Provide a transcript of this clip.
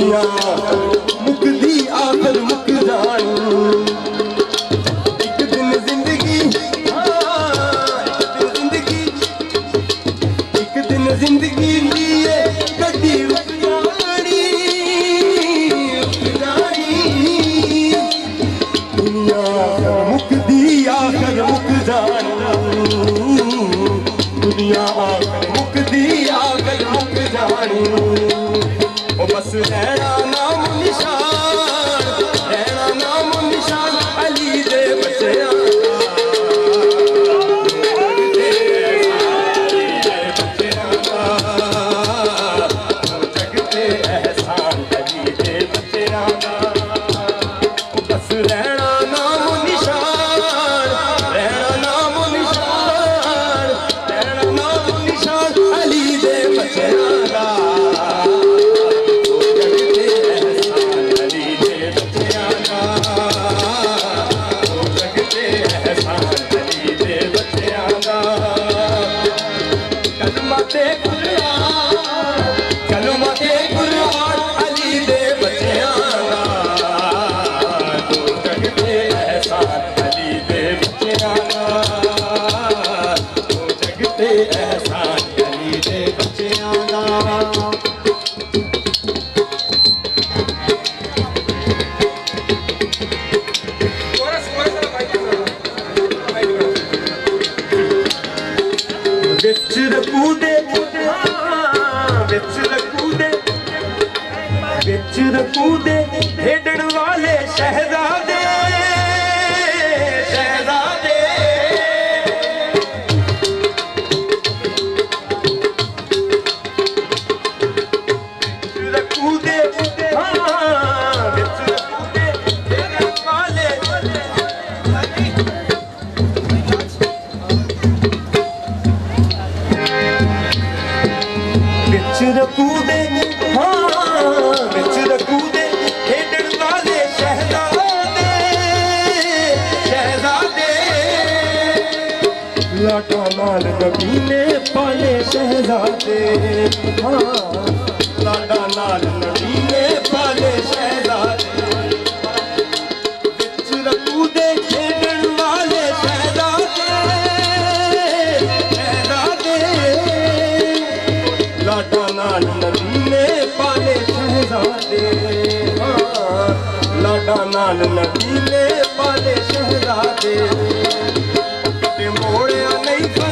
दुनिया मुकदी आखिर मुक जानी एक दिन जिंदगी एक दिन जिंदगी लिए कदी उजाड़ी दुनिया मुकदी आखिर मुक जानी दुनिया मुकदी आखिर मुक जानी बस रहना नाम निशान रहना नाम निशान अली दे बच्चियां जगते एहसान अली दे बच्चियां बस रहना नाम निशान रहना नाम निशान रहना नाम निशान अली दे बच्चियां रकूदे खेडण वाले शहजादे शहजादे रकूदे रकूदे खेडण वाले बिच रकूदे लाडा नाल नबी ने पाले शहजादे हाँ लाडा नाल नबी ने पाले शहजादे बिच रकूदे खेडण वाले शहजादे शहजादे लाडा नाल नबी ने पाले शहजादे हाँ लाडा नाल नबी ने पाले शहजादे मोड़िया नहीं